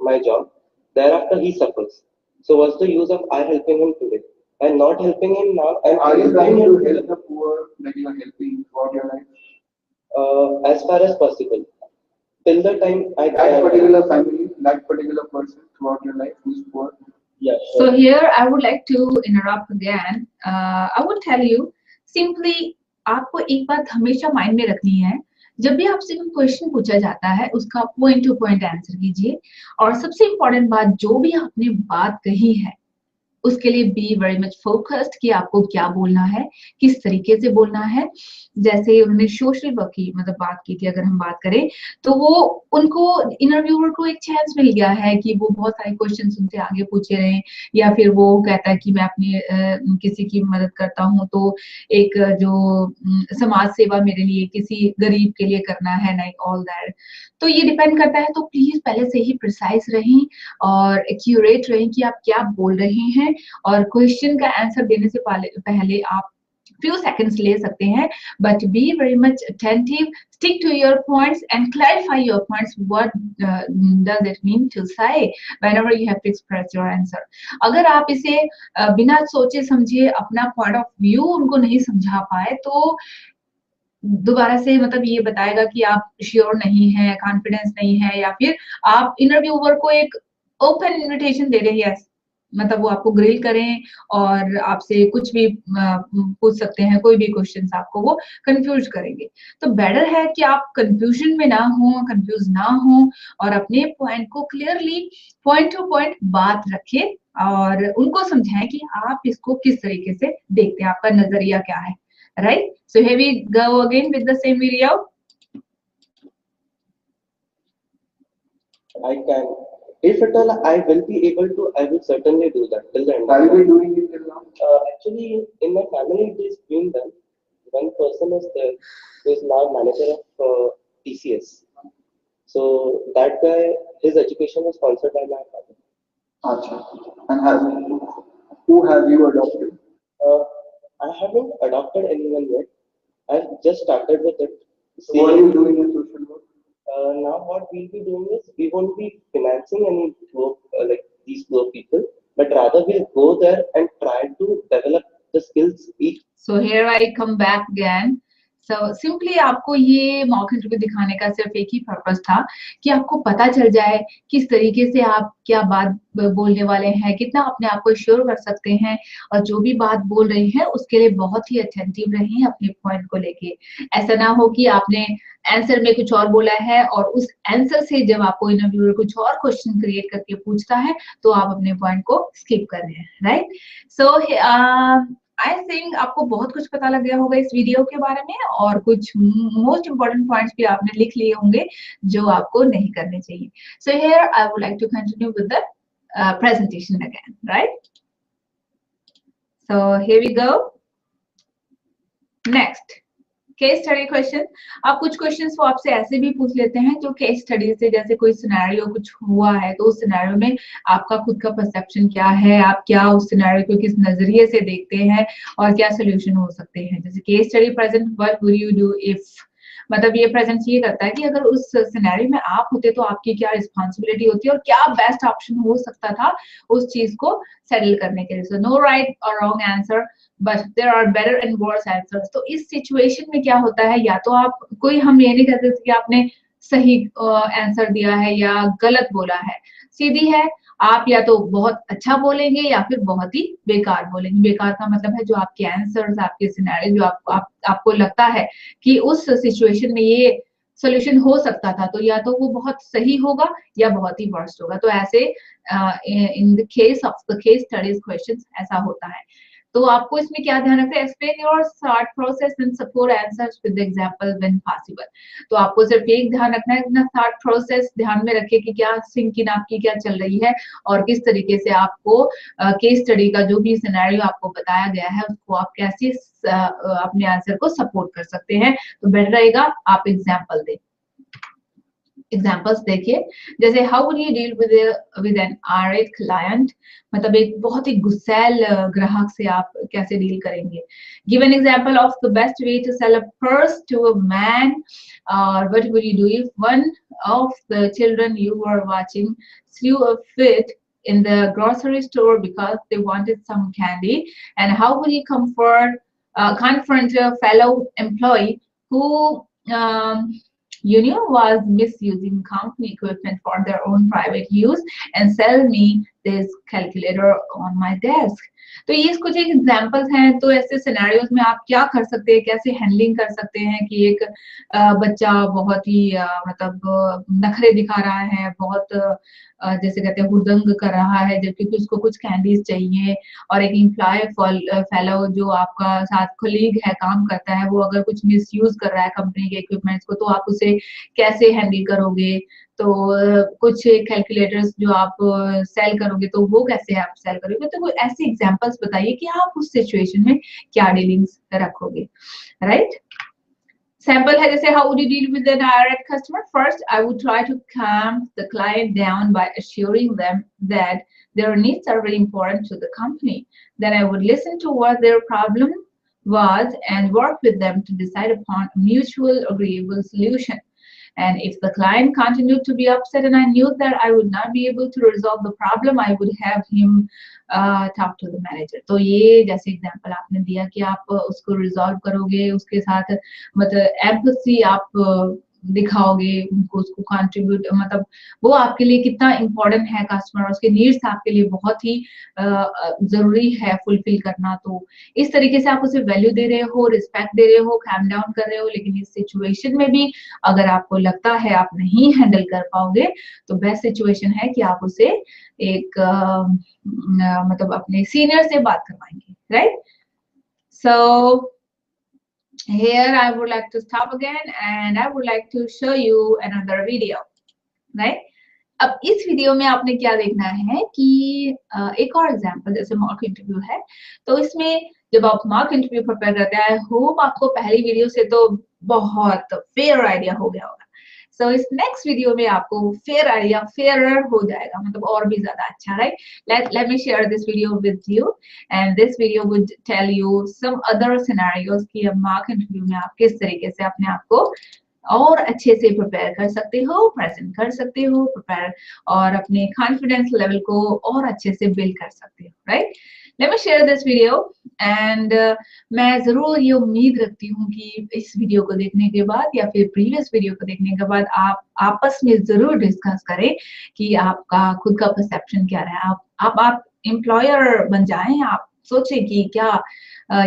my job, thereafter he suffers. So what's the use of I helping him today? I'm not helping him now. I'm Are you helping trying him to help the poor that you are helping throughout your life? as far as possible. Till the time I That particular family, that particular person throughout your life who's poor. yeah, So sure. here I would like to interrupt again. I would tell you simply आपको एक बात हमेशा mind में रखनी है जब भी आपसे कोई क्वेश्चन पूछा जाता है उसका पॉइंट टू पॉइंट आंसर कीजिए और सबसे इम्पोर्टेंट बात जो भी आपने बात कही है उसके लिए बी वेरी मच फोकस्ड कि आपको क्या बोलना है किस तरीके से बोलना है जैसे उन्होंने सोशल वर्क की मतलब बात की थी अगर हम बात करें तो वो उनको इंटरव्यूअर को एक चांस मिल गया है कि वो बहुत सारे क्वेश्चन उनसे आगे पूछे रहे या फिर वो कहता है कि मैं अपनी किसी की मदद करता हूँ तो एक जो समाज सेवा मेरे लिए किसी गरीब के लिए करना है लाइक ऑल दैट तो ये डिपेंड करता है तो प्लीज पहले से ही प्रिसाइज रहें और एक्यूरेट रहें कि आप क्या बोल रहे हैं और क्वेश्चन का आंसर देने से पहले आप few seconds ले सकते हैं but be very much attentive stick to your points and clarify your points what does it mean to say whenever you have to express your answer अगर आप इसे बिना सोचे समझे अपना point of view उनको नहीं समझा पाए तो दोबारा से मतलब ये बताएगा कि आप श्योर नहीं है कॉन्फिडेंस नहीं है या फिर आप इंटरव्यूअर को एक ओपन इनविटेशन दे रहे हैं, यस, मतलब वो आपको ग्रिल करें और आपसे कुछ भी पूछ सकते हैं, कोई भी क्वेश्चन आपको वो कंफ्यूज करेंगे। तो बेटर है कि आप कंफ्यूजन में ना हो, कंफ्यूज ना हो और अपने पॉइंट को क्लियरली पॉइंट टू पॉइंट बात रखें और उनको समझाएं कि आप इसको किस तरीके से देखते हैं, आपका नजरिया क्या है, right? So here we go again with the same video. I can, if at all I will be able to, I will certainly do that till the end. Are you doing it till now? Actually, in my family, it is being done. One person is there who is now manager of TCS. So that guy, his education was sponsored by my father. Acha. And who have you adopted? I haven't adopted anyone yet. I've just started with it. So what are you doing in social work? Now what we'll be doing is we won't be financing any poor, like these poor people, but rather we'll go there and try to develop the skills each. So here I come back again. So simply आपको ये mock interview दिखाने का सिर्फ एक ही purpose था कि आपको पता चल जाए किस तरीके से आप क्या बात बोलने वाले हैं, कितना अपने आप को श्योर कर सकते हैं और जो भी बात बोल रहे हैं उसके लिए बहुत ही अटेंटिव रहें अपने पॉइंट को लेके। ऐसा ना हो कि आपने आंसर में कुछ और बोला है और उस आंसर से जब आपको इंटरव्यूअर कुछ और क्वेश्चन क्रिएट करके पूछता है तो आप अपने पॉइंट को स्किप कर रहे हैं, राइट? सो आई थिंक आपको बहुत कुछ पता लग गया होगा इस वीडियो के बारे में और कुछ मोस्ट इंपॉर्टेंट पॉइंट्स भी आपने लिख लिए होंगे जो आपको नहीं करने चाहिए। So here I would like to continue with the presentation again, right? So here we go. Next, case study question. अब कुछ क्वेश्चंस वो आपसे ऐसे भी पूछ लेते हैं जो केस स्टडी से, जैसे कोई सिनेरियो कुछ हुआ है तो उस सिनेरियो में आपका खुद का परसेप्शन क्या है, आप क्या उस सिनेरियो को किस नजरिए से देखते हैं और क्या सोल्यूशन हो सकते हैं। जैसे case study present what would you do if, मतलब ये प्रेजेंट ये करता है कि अगर उस सिनेरियो में आप होते तो आपकी क्या रिस्पॉन्सिबिलिटी होती और क्या बेस्ट ऑप्शन हो सकता था उस चीज को सेटल करने के लिए। सो नो राइट और wrong answer but there are better and worse answers. तो इस सिचुएशन में क्या होता है, या तो आप कोई, हम ये नहीं कहते कि आपने सही आंसर दिया है या गलत बोला है, सीधी है, आप या तो बहुत अच्छा बोलेंगे या फिर बहुत ही बेकार बोलेंगे। बेकार का मतलब है जो आपके आंसर्स, आपके सिनेरियो जो आपको लगता है कि उस सिचुएशन में ये सोल्यूशन हो सकता था, तो या तो वो बहुत सही होगा या बहुत ही वर्स्ट होगा। तो ऐसे in the case of the case studies questions ऐसा होता है। तो आपको इसमें क्या ध्यान रखना है, explain your thought process and support answers with example when possible. तो आपको सिर्फ एक ध्यान रखना है, अपना थॉट प्रोसेस ध्यान में रखिए कि क्या थिंकिंग आपकी क्या चल रही है और किस तरीके से आपको केस स्टडी का जो भी सिनेरियो आपको बताया गया है उसको आप कैसे अपने आंसर को सपोर्ट कर सकते हैं। तो बेटर रहेगा आप एग्जाम्पल दें। एग्जाम्पल्स देखिए, जैसे how would you deal with an irate client, मतलब एक बहुत ही गुस्सैल ग्राहक से आप कैसे डील करेंगे। Give an example of the best way to sell a purse to a man, और what would you do if one of the children you were watching threw a fit in the grocery store because they wanted some candy, and how will you confront a fellow employee who was misusing company equipment for their own private use and sell me this calculator on my desk। तो ये कुछ एक examples हैं। तो ऐसे scenarios में आप क्या कर सकते हैं, कैसे हैंडलिंग कर सकते हैं कि एक बच्चा बहुत ही मतलब नखरे दिखा रहा है, बहुत जैसे कहते हैं हुड़दंग कर रहा है जबकि उसको कुछ कैंडीज चाहिए, और एक एम्प्लॉय फेलो जो आपका साथ कोलीग है, काम करता है, वो अगर कुछ मिसयूज कर रहा है कंपनी के इक्विपमेंट्स को, तो आप उसे कैसे हैंडल करोगे। तो कुछ कैलकुलेटर्स जो आप सेल करोगे तो वो कैसे आप सेल करोगे। तो कोई ऐसे एग्जांपल्स बताइए कि आप उस सिचुएशन में क्या डीलिंग्स रखोगे, राइट? Sample है जैसे how would you deal with an irate customer? First, I would try to calm the client down by assuring them that their needs are very important to the company. Then I would listen to what their problem was and work with them to decide upon a mutual agreeable solution. And if the client continued to be upset and I knew that I would not be able to resolve the problem, I would have him talk to the manager. तो ये जैसे example आपने दिया कि आप उसको resolve करोगे, उसके साथ मतलब एम्पैथी आप दिखाओगे उनको, उसको कंट्रीब्यूट, मतलब वो आपके लिए कितना इम्पोर्टेंट है, कस्टमर उसके नीड्स आपके लिए बहुत ही जरूरी है फुलफिल करना। तो इस तरीके से आप उसे वैल्यू दे रहे हो, रिस्पेक्ट दे रहे हो, कैम डाउन कर रहे हो। लेकिन इस सिचुएशन में भी अगर आपको लगता है आप नहीं हैंडल कर पाओगे, तो बेस्ट सिचुएशन है कि आप उसे एक मतलब अपने सीनियर से बात करवाएंगे, right? So here I would like to stop again and I would like to show you another video, right? अब इस वीडियो में आपने क्या देखना है कि एक और एग्जांपल, जैसे मॉक इंटरव्यू है, तो इसमें जब आप मॉक इंटरव्यू प्रिपेयर करते हैं, आई होप आपको पहली वीडियो से तो बहुत फेयर आइडिया हो गया होगा। सो इस नेक्स्ट वीडियो में आपको फेयर आइडिया फेयरर हो जाएगा, मतलब और भी ज्यादा अच्छा, right? let me share this video with you and this video would tell you some other scenarios कि मॉक इंटरव्यू में आप किस तरीके से अपने आप को और अच्छे से प्रिपेयर कर सकते हो, प्रेजेंट कर सकते हो, प्रिपेयर और अपने कॉन्फिडेंस लेवल को और अच्छे से बिल्ड कर सकते हो, right? Let me share this video and मैं जरूर ये उम्मीद रखती हूँ कि इस वीडियो को देखने के बाद या फिर प्रीवियस वीडियो को देखने के बाद आप आपस में जरूर डिस्कस करें कि आपका खुद का परसेप्शन क्या रहा है। आप एम्प्लॉयर बन जाएं, आप सोचें कि क्या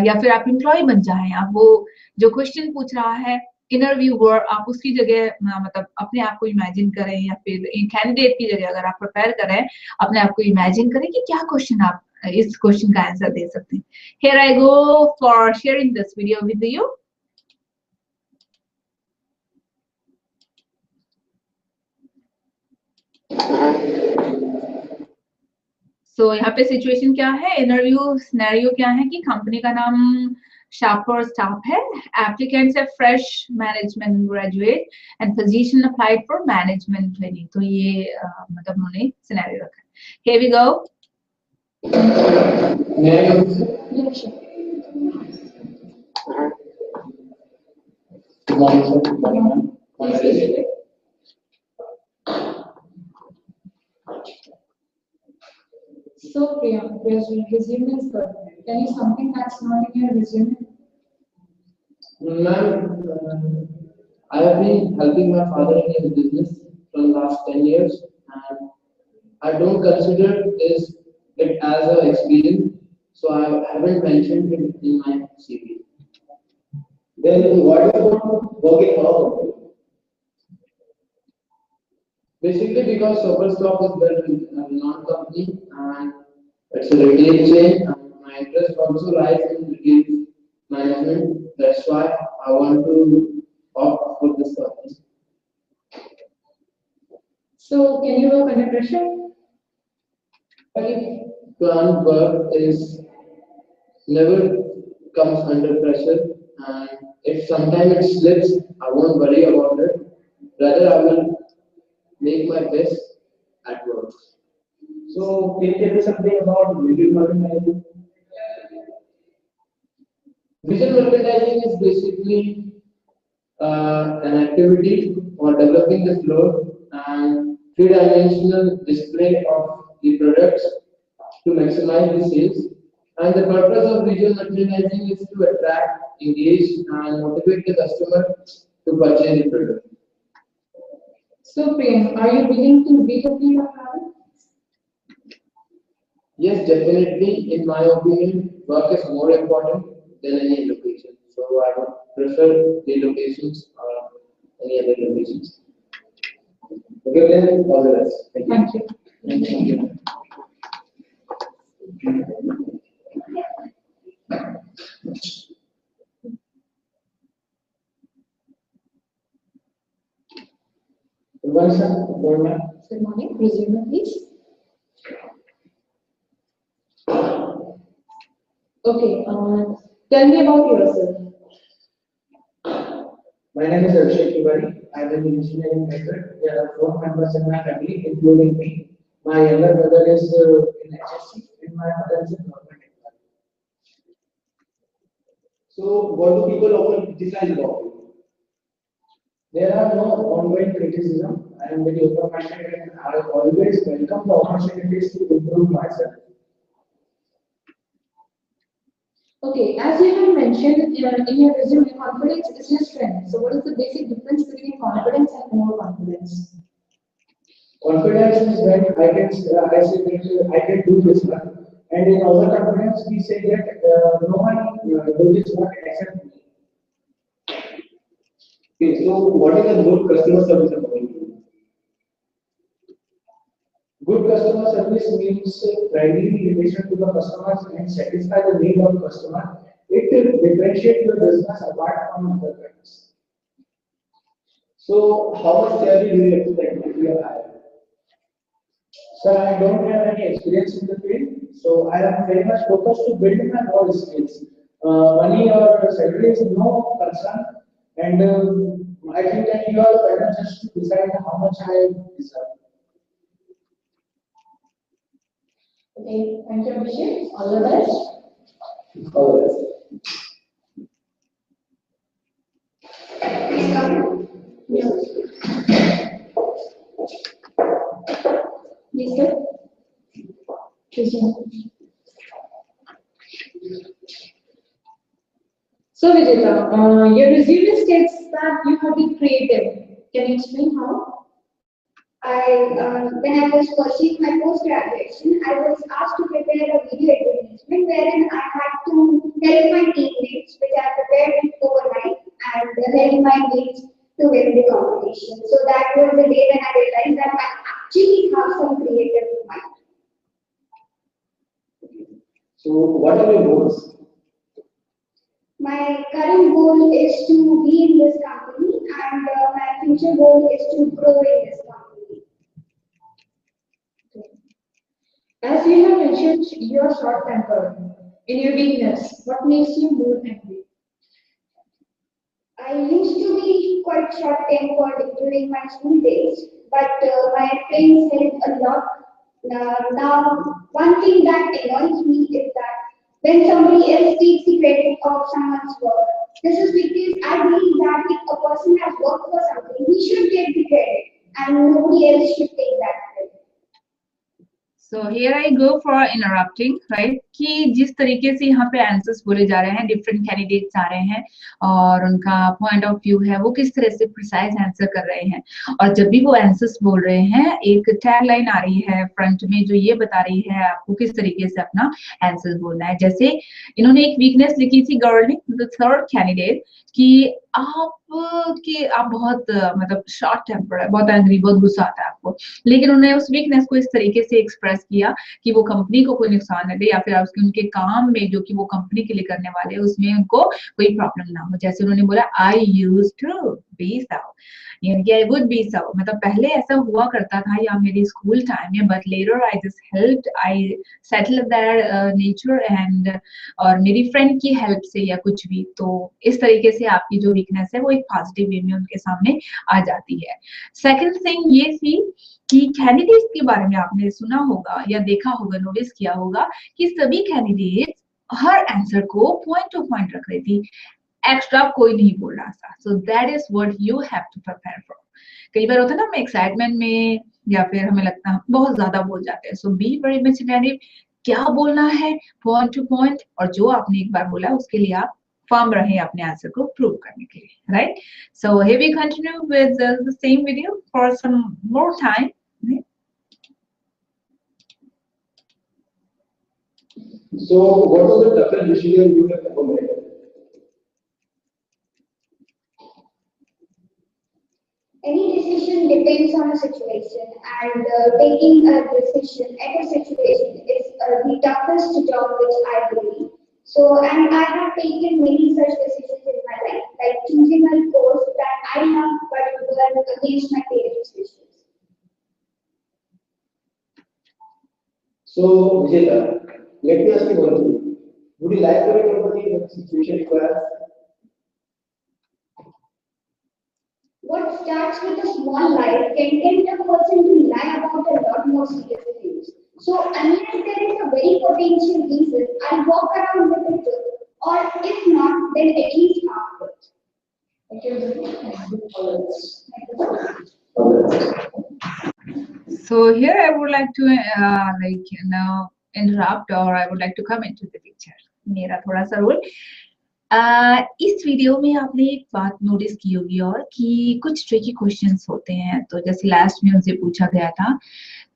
या फिर आप एम्प्लॉय बन जाएं, आप वो जो क्वेश्चन पूछ रहा है इंटरव्यूअर, आप उसकी जगह मतलब अपने आप को इमेजिन करें, या फिर कैंडिडेट की जगह अगर आप प्रिपेयर करें, अपने आप को इमेजिन करें कि क्या क्वेश्चन आप इस क्वेश्चन का आंसर दे सकते हैं। Here I go for sharing this video with you. So यहाँ पे सिचुएशन क्या है, इंटरव्यू सिनेरियो क्या है कि कंपनी का नाम शार्पर स्टाफ है, एप्लीकेंट्स है fresh management graduate and position applied for management training. तो ये मतलब उन्होंने सिनेरियो रखा है। Here we go. So Priya, your resume is good. Can you something that's not in your resume? Ma'am, I have been helping my father in his business for the last 10 years, and I don't consider it as an experience, so I haven't mentioned it in my CV. Then what about working home? Basically, because Superstop is built in a non-company and it's a retail chain, and my interest also lies in retail management. That's why I want to opt for this company. So can you work under pressure? Plant work is never comes under pressure, and if sometimes it slips, I won't worry about it. Rather, I will make my best at work. So can you tell me something about visual merchandising? Visual merchandising is basically an activity for developing the floor and three-dimensional display of the products to maximize the sales. And the purpose of visual merchandising is to attract, engage, and motivate the customer to purchase the product. So Priya, are you willing to relocate or travel? Yes, definitely. In my opinion, work is more important than any location. So I would prefer the locations or any other locations. Okay, then all the best. Thank you. Thank you. Good morning. Resume, please. Okay. Tell me about yourself. My name is Abhishek Tiwari. I am an engineering graduate. There are 4 members in my family, including me. My younger brother is in HSC, and my mother is in government employee. So, what do people often criticize about you? There are no ongoing criticism. I am very open-minded and I always welcome the opportunities to improve myself. Okay, as you have mentioned in your resume, confidence is your strength. So, what is the basic difference between confidence and overconfidence? Confidence is when I say that I can do this one, and in overconfidence we say that no one do this work except me. Okay, so what is a good customer service according to you? Good customer service means friendly relation to the customers and satisfy the need of customer. It will differentiate your business apart from other brands. So how much salary do you expect if you are hired? Sir, I don't have any experience in the field, so I am very much focused to build my all skills. Money or salary is no concern, and I think that you are better just to decide how much I deserve. Okay, thank you, Abhishek. All the best. All right. Yes, sir. Resume. So, Vijeta, your resume states that you have been creative. Can you explain how? When I was pursuing my post-graduation, I was asked to prepare a video advertisement wherein I had to help my teammates, which I prepared it overnight, and help my mates to win the competition. So that was the day when I realized that I actually have some creative mind. So what are your goals? My current goal is to be in this company, and my future goal is to grow in this company. As you have mentioned, you are short-tempered. In your weakness, what makes you more angry? I used to be quite short-tempered during my school days, but my friends helped a lot. Now, one thing that annoys me is that when somebody else takes the credit of someone's work, this is because I believe that if a person has worked for something, he should take the credit, and nobody else should take that credit. So here I go for interrupting, right? कि जिस तरीके से यहाँ पे answers बोले जा रहे हैं, डिफरेंट कैंडिडेट्स आ रहे हैं और उनका पॉइंट ऑफ व्यू है, वो किस तरह से प्रिसाइज आंसर कर रहे हैं और जब भी वो आंसर्स बोल रहे हैं, एक टैग लाइन आ रही है फ्रंट में जो ये बता रही है आपको किस तरीके से अपना आंसर बोलना है। जैसे इन्होंने एक वीकनेस लिखी थी गर्ल ने, द थर्ड कैंडिडेट, कि आप बहुत मतलब शॉर्ट टेम्पर है, बहुत एंग्री, बहुत गुस्सा आता है आपको, लेकिन उन्होंने उस वीकनेस को इस तरीके से एक्सप्रेस किया कि वो कंपनी को कोई नुकसान न दे या फिर उसके उनके काम में जो कि वो कंपनी के लिए करने वाले उसमें उनको कोई प्रॉब्लम ना हो। जैसे उन्होंने बोला आई यूज्ड टू बी सो, यानी कि आई वुड बी सो, मतलब पहले ऐसा हुआ करता था या मेरी स्कूल टाइम में, but later I just helped, I settle that nature and, और मेरी फ्रेंड की हेल्प से या कुछ भी। तो इस तरीके से आपकी जो वीकनेस है वो एक पॉजिटिव वे में उनके सामने आ जाती है। सेकंड थिंग ये थी कि कैंडिडेट्स के बारे में आपने सुना होगा या देखा होगा, नोटिस किया होगा कि सभी कैंडिडेट्स हर आंसर को पॉइंट टू पॉइंट रख रही थी, एक्स्ट्रा कोई नहीं बोल रहा था। So that is what you have to prepare for. कई बार होता है ना, हम एक्साइटमेंट में या फिर हमें लगता है बहुत ज्यादा बोल जाते हैं। सो बी वेरी मच अटेंटिव, क्या बोलना है पॉइंट टू पॉइंट, और जो आपने एक बार बोला उसके लिए आप फर्म रहे अपने आंसर को प्रूव करने के लिए, right? So here we continue with the same video for some more time. So what was the toughest decision you have ever made? Any decision depends on a situation, and taking a decision at a situation is the toughest job which I believe. So, and I have taken many such decisions in my life, like choosing a course that I love but were against my parents' wishes. So Vijay, let me ask you one thing. Would you like for a company when situation requires? What starts with a small lie can tempt a person to lie about a lot more serious things. So unless there is a very potential reason, I'll walk around with the truth, or if not, then at least half truth. So here I would like to interrupt, or I would like to come into the picture. मेरा थोड़ा सा role. इस video में आपने एक बात notice की होगी और कि कुछ ट्रिकी क्वेश्चंस होते हैं, तो जैसे लास्ट में उनसे पूछा गया था,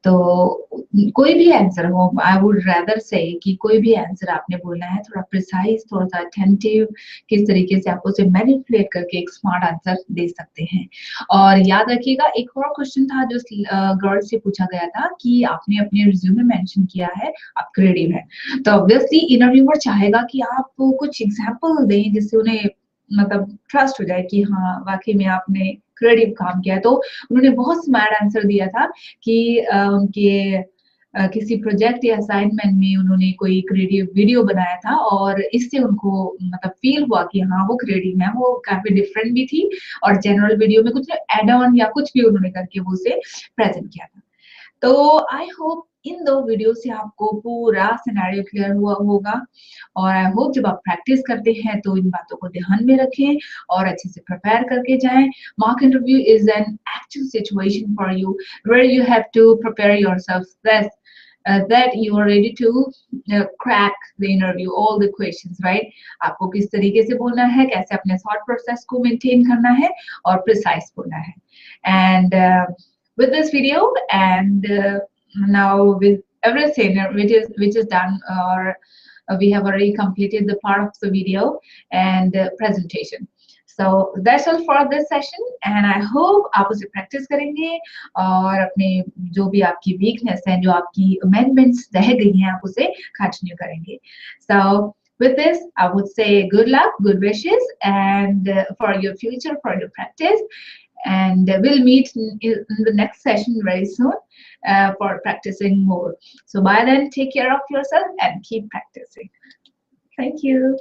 तो कोई भी आंसर हो, आई वुड रादर से कि कोई भी आंसर आपने बोलना है थोड़ा प्रिसाइज, थोड़ा सा अटेंटिव, किस तरीके से आप उसे मैनिपुलेट करके एक स्मार्ट आंसर दे सकते हैं। और याद रखिएगा, एक और क्वेश्चन था जो गर्ल से पूछा गया था कि आपने अपने रिज्यूम में मेंशन किया है आप क्रिएटिव है, तो ऑब्वियसली इंटरव्यूअर चाहेगा कि आप कुछ एग्जांपल दें जिससे उन्हें मतलब ट्रस्ट हो जाए कि हाँ वाकई में आपने क्रिएटिव काम किया है। तो उन्होंने बहुत स्मार्ट आंसर दिया था कि उनके किसी प्रोजेक्ट या असाइनमेंट में उन्होंने कोई क्रिएटिव वीडियो बनाया था और इससे उनको मतलब फील हुआ कि हाँ वो क्रिएटिव है, वो काफी डिफरेंट भी थी और जनरल वीडियो में कुछ एड ऑन या कुछ भी उन्होंने करके वो उसे प्रेजेंट किया था। तो आई होप इन 2 वीडियो से आपको पूरा सिनेरियो क्लियर हुआ होगा और आई होप जब आप प्रैक्टिस करते हैं तो इन बातों को ध्यान में रखें और अच्छे से प्रिपेयर करके जाएं। Mock interview is an actual situation for you where you have to prepare yourself that you are ready to crack the interview, all the questions, right? आपको किस तरीके से बोलना है, कैसे अपने thought process को maintain करना है और precise बोलना है। And with this video and now with everything which is done, or we have already completed the part of the video and presentation. So that's all for this session and I hope आप उसे practice करेंगे और अपने जो भी आपकी weakness है, जो आपकी amendments रह गई हैं, आप उसे continue करेंगे। So with this, I would say good luck, good wishes, and for your future, for your practice. And we'll meet in the next session very soon for practicing more. So by then, take care of yourself and keep practicing. Thank you.